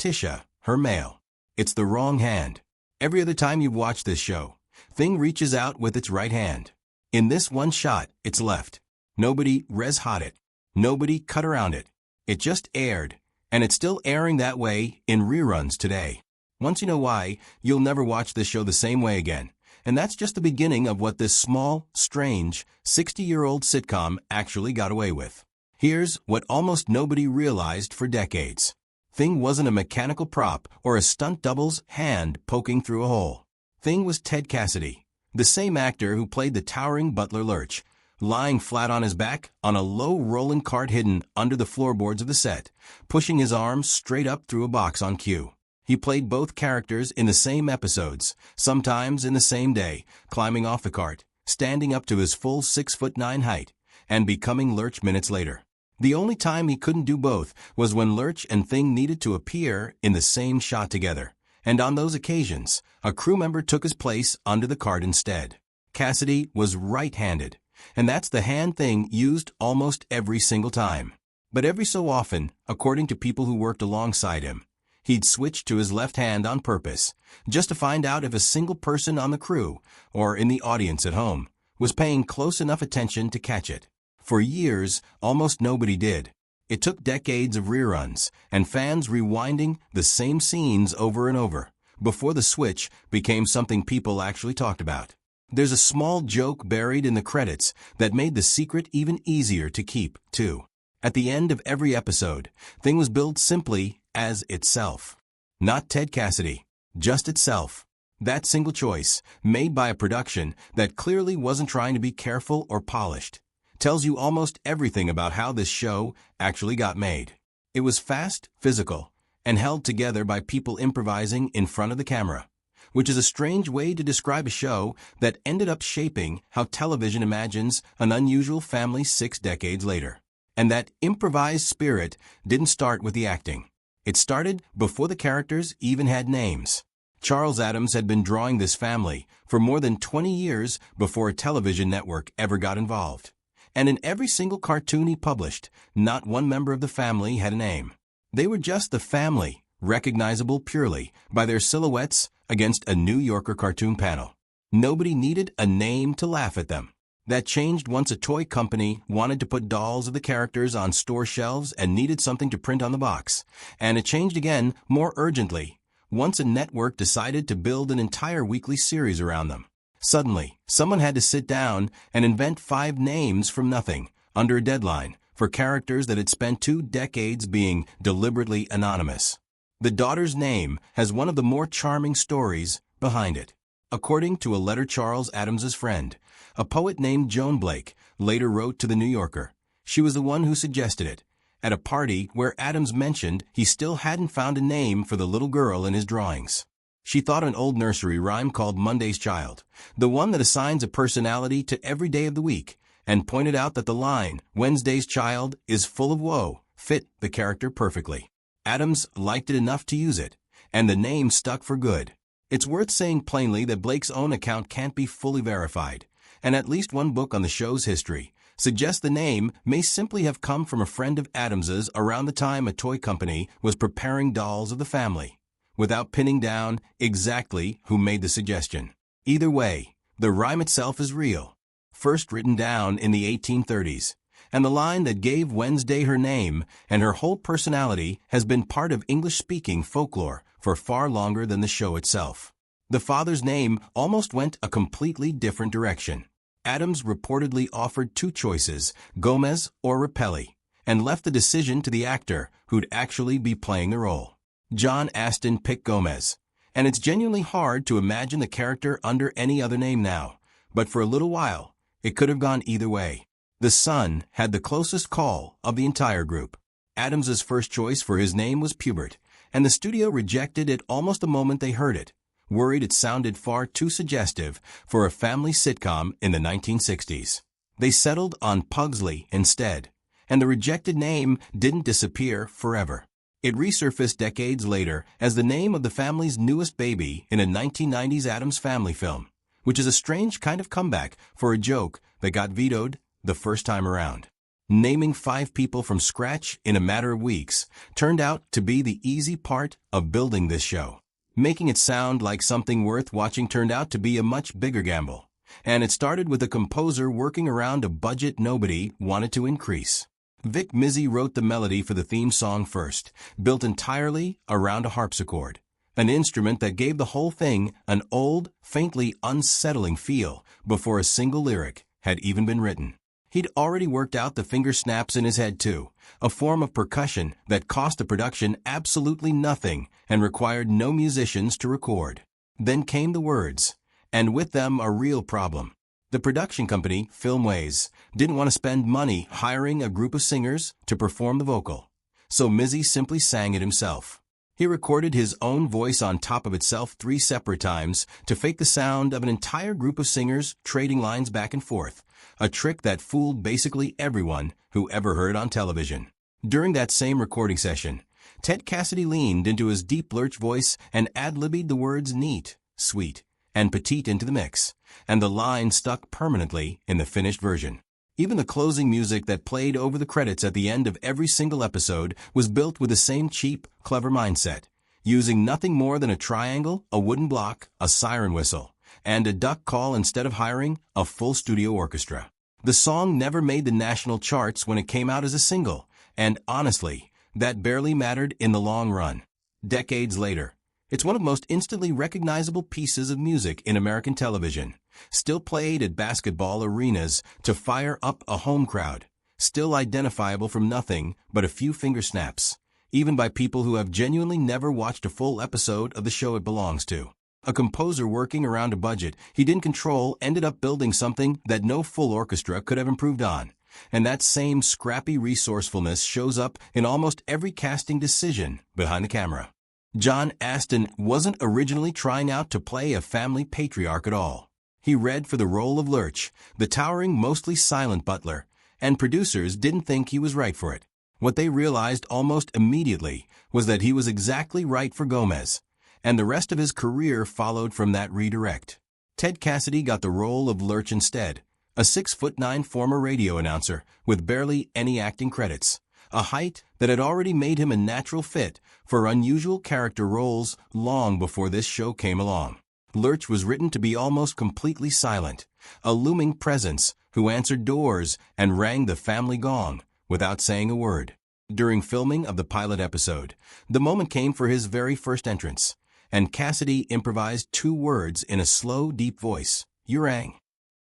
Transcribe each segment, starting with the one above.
Tisha, her male. It's the wrong hand. Every other time you've watched this show, Thing reaches out with its right hand. In this one shot, it's left. Nobody res-hot it. Nobody cut around it. It just aired, and it's still airing that way in reruns today. Once you know why, you'll never watch this show the same way again. And that's just the beginning of what this small, strange, 60-year-old sitcom actually got away with. Here's what almost nobody realized for decades. Thing wasn't a mechanical prop or a stunt double's hand poking through a hole. Thing was Ted Cassidy, the same actor who played the towering butler Lurch, lying flat on his back on a low rolling cart hidden under the floorboards of the set, pushing his arms straight up through a box on cue. He played both characters in the same episodes, sometimes in the same day, climbing off the cart, standing up to his full 6'9" height, and becoming Lurch minutes later. The only time he couldn't do both was when Lurch and Thing needed to appear in the same shot together, and on those occasions, a crew member took his place under the cart instead. Cassidy was right-handed, and that's the hand Thing used almost every single time. But every so often, according to people who worked alongside him, he'd switch to his left hand on purpose, just to find out if a single person on the crew, or in the audience at home, was paying close enough attention to catch it. For years, almost nobody did. It took decades of reruns, and fans rewinding the same scenes over and over, before the switch became something people actually talked about. There's a small joke buried in the credits that made the secret even easier to keep, too. At the end of every episode, Thing was billed simply as itself. Not Ted Cassidy, just itself. That single choice, made by a production that clearly wasn't trying to be careful or polished, tells you almost everything about how this show actually got made. It was fast, physical, and held together by people improvising in front of the camera, which is a strange way to describe a show that ended up shaping how television imagines an unusual family 6 decades later. And that improvised spirit didn't start with the acting. It started before the characters even had names. Charles Addams had been drawing this family for more than 20 years before a television network ever got involved. And in every single cartoon he published, not one member of the family had a name. They were just the family, recognizable purely by their silhouettes against a New Yorker cartoon panel. Nobody needed a name to laugh at them. That changed once a toy company wanted to put dolls of the characters on store shelves and needed something to print on the box. And it changed again, more urgently, once a network decided to build an entire weekly series around them. Suddenly, someone had to sit down and invent 5 names from nothing, under a deadline, for characters that had spent 2 decades being deliberately anonymous. The daughter's name has one of the more charming stories behind it. According to a letter Charles Addams' friend, a poet named Joan Blake, later wrote to The New Yorker, she was the one who suggested it, at a party where Addams mentioned he still hadn't found a name for the little girl in his drawings. She thought an old nursery rhyme called Monday's Child, the one that assigns a personality to every day of the week, and pointed out that the line, Wednesday's child is full of woe, fit the character perfectly. Addams liked it enough to use it, and the name stuck for good. It's worth saying plainly that Blake's own account can't be fully verified, and at least one book on the show's history suggests the name may simply have come from a friend of Addams's around the time a toy company was preparing dolls of the family, without pinning down exactly who made the suggestion. Either way, the rhyme itself is real, first written down in the 1830s, and the line that gave Wednesday her name and her whole personality has been part of English-speaking folklore for far longer than the show itself. The father's name almost went a completely different direction. Addams reportedly offered 2 choices, Gomez or Rapelli, and left the decision to the actor who'd actually be playing the role. John Astin picked Gomez, and it's genuinely hard to imagine the character under any other name now, but for a little while, it could have gone either way. The son had the closest call of the entire group. Addams's first choice for his name was Pubert, and the studio rejected it almost the moment they heard it, worried it sounded far too suggestive for a family sitcom in the 1960s. They settled on Pugsley instead, and the rejected name didn't disappear forever. It resurfaced decades later as the name of the family's newest baby in a 1990s Addams Family film, which is a strange kind of comeback for a joke that got vetoed the first time around. Naming 5 people from scratch in a matter of weeks turned out to be the easy part of building this show. Making it sound like something worth watching turned out to be a much bigger gamble. And it started with a composer working around a budget nobody wanted to increase. Vic Mizzy wrote the melody for the theme song first, built entirely around a harpsichord, an instrument that gave the whole thing an old, faintly unsettling feel before a single lyric had even been written. He'd already worked out the finger snaps in his head too, a form of percussion that cost the production absolutely nothing and required no musicians to record. Then came the words, and with them a real problem. The production company, Filmways, didn't want to spend money hiring a group of singers to perform the vocal, so Mizzy simply sang it himself. He recorded his own voice on top of itself 3 separate times to fake the sound of an entire group of singers trading lines back and forth, a trick that fooled basically everyone who ever heard on television. During that same recording session, Ted Cassidy leaned into his deep lurch voice and ad-libbed the words neat, sweet, and petite into the mix, and the line stuck permanently in the finished version. Even the closing music that played over the credits at the end of every single episode was built with the same cheap, clever mindset, using nothing more than a triangle, a wooden block, a siren whistle, and a duck call instead of hiring a full studio orchestra. The song never made the national charts when it came out as a single, and honestly, that barely mattered in the long run. Decades later, it's one of the most instantly recognizable pieces of music in American television, still played at basketball arenas to fire up a home crowd, still identifiable from nothing but a few finger snaps, even by people who have genuinely never watched a full episode of the show it belongs to. A composer working around a budget he didn't control ended up building something that no full orchestra could have improved on. And that same scrappy resourcefulness shows up in almost every casting decision behind the camera. John Astin wasn't originally trying out to play a family patriarch at all. He read for the role of Lurch, the towering, mostly silent butler, and producers didn't think he was right for it. What they realized almost immediately was that he was exactly right for Gomez, and the rest of his career followed from that redirect. Ted Cassidy got the role of Lurch instead, a 6'9" former radio announcer with barely any acting credits, a height that had already made him a natural fit for unusual character roles long before this show came along. Lurch was written to be almost completely silent, a looming presence who answered doors and rang the family gong without saying a word. During filming of the pilot episode, the moment came for his very first entrance, and Cassidy improvised 2 words in a slow, deep voice, "Yurang."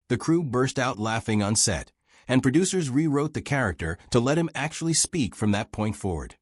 The crew burst out laughing on set, and producers rewrote the character to let him actually speak from that point forward,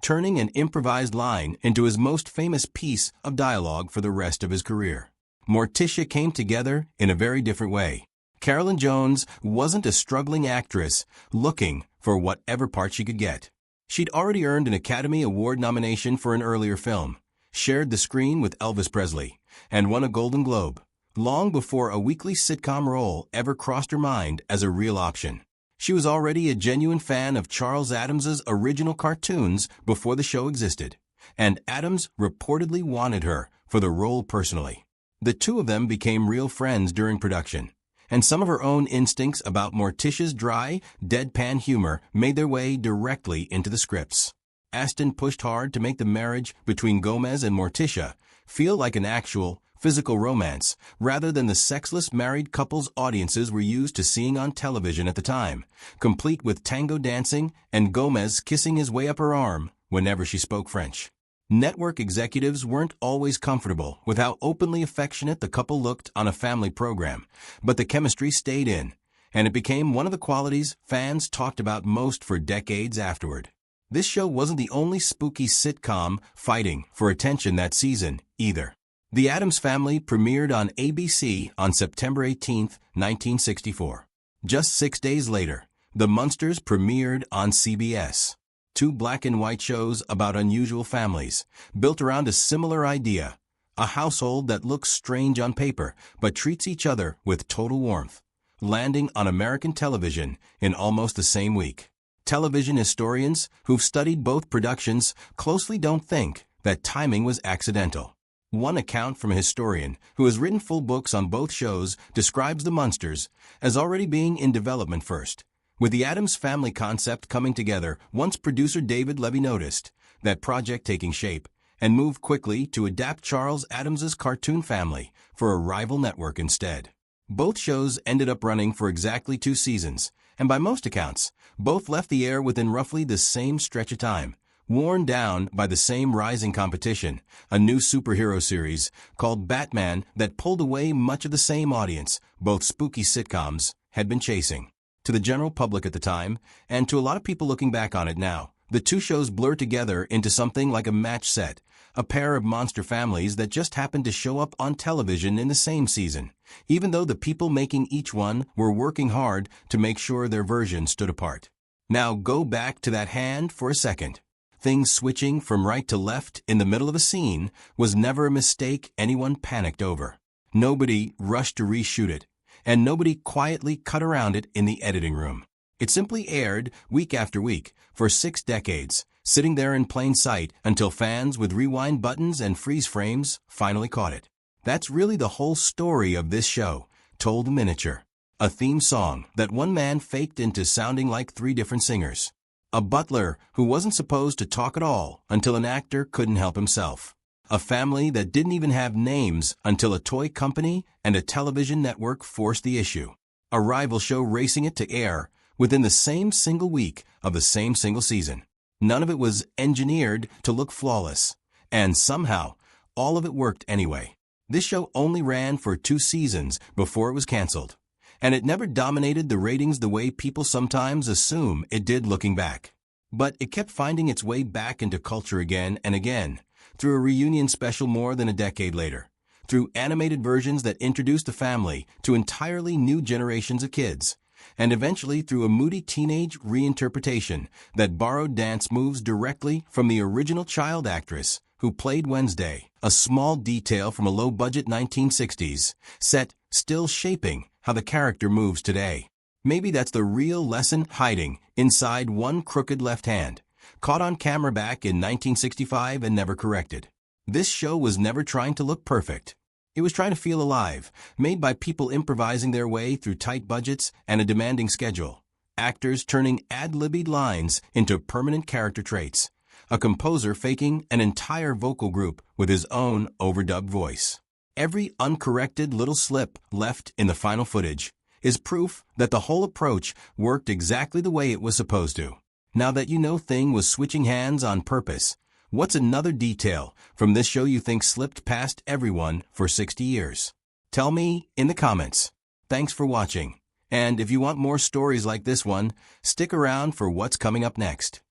turning an improvised line into his most famous piece of dialogue for the rest of his career. Morticia came together in a very different way. Carolyn Jones wasn't a struggling actress looking for whatever part she could get. She'd already earned an Academy Award nomination for an earlier film, shared the screen with Elvis Presley, and won a Golden Globe, long before a weekly sitcom role ever crossed her mind as a real option. She was already a genuine fan of Charles Addams's original cartoons before the show existed, and Addams reportedly wanted her for the role personally. The two of them became real friends during production, and some of her own instincts about Morticia's dry, deadpan humor made their way directly into the scripts. Astin pushed hard to make the marriage between Gomez and Morticia feel like an actual, physical romance, rather than the sexless married couples audiences were used to seeing on television at the time, complete with tango dancing and Gomez kissing his way up her arm whenever she spoke French. Network executives weren't always comfortable with how openly affectionate the couple looked on a family program, but the chemistry stayed in, and it became one of the qualities fans talked about most for decades afterward. This show wasn't the only spooky sitcom fighting for attention that season, either. The Addams Family premiered on ABC on September 18, 1964. Just 6 days later, The Munsters premiered on CBS. 2 black and white shows about unusual families, built around a similar idea, a household that looks strange on paper but treats each other with total warmth, landing on American television in almost the same week. Television historians who've studied both productions closely don't think that timing was accidental. One account from a historian who has written full books on both shows describes The Munsters as already being in development first, With the Addams Family concept coming together, once producer David Levy noticed that project taking shape and moved quickly to adapt Charles Addams's cartoon family for a rival network instead. Both shows ended up running for exactly 2 seasons, and by most accounts, both left the air within roughly the same stretch of time, worn down by the same rising competition, a new superhero series called Batman that pulled away much of the same audience both spooky sitcoms had been chasing. To the general public at the time, and to a lot of people looking back on it now, the two shows blur together into something like a match set, a pair of monster families that just happened to show up on television in the same season, even though the people making each one were working hard to make sure their version stood apart. Now go back to that hand for a second. Things switching from right to left in the middle of a scene was never a mistake anyone panicked over. Nobody rushed to reshoot it, and nobody quietly cut around it in the editing room. It simply aired week after week for 6 decades, sitting there in plain sight until fans with rewind buttons and freeze frames finally caught it. That's really the whole story of this show, told in miniature. A theme song that one man faked into sounding like 3 different singers. A butler who wasn't supposed to talk at all until an actor couldn't help himself. A family that didn't even have names until a toy company and a television network forced the issue. A rival show racing it to air within the same single week of the same single season. None of it was engineered to look flawless, and somehow, all of it worked anyway. This show only ran for 2 seasons before it was canceled, and it never dominated the ratings the way people sometimes assume it did looking back. But it kept finding its way back into culture again and again, through a reunion special more than a decade later, through animated versions that introduced the family to entirely new generations of kids, and eventually through a moody teenage reinterpretation that borrowed dance moves directly from the original child actress who played Wednesday, a small detail from a low-budget 1960s set still shaping how the character moves today. Maybe that's the real lesson hiding inside one crooked left hand, caught on camera back in 1965 and never corrected. This show was never trying to look perfect. It was trying to feel alive, made by people improvising their way through tight budgets and a demanding schedule. Actors turning ad-libbed lines into permanent character traits. A composer faking an entire vocal group with his own overdubbed voice. Every uncorrected little slip left in the final footage is proof that the whole approach worked exactly the way it was supposed to. Now that you know Thing was switching hands on purpose, what's another detail from this show you think slipped past everyone for 60 years? Tell me in the comments. Thanks for watching. And if you want more stories like this one, stick around for what's coming up next.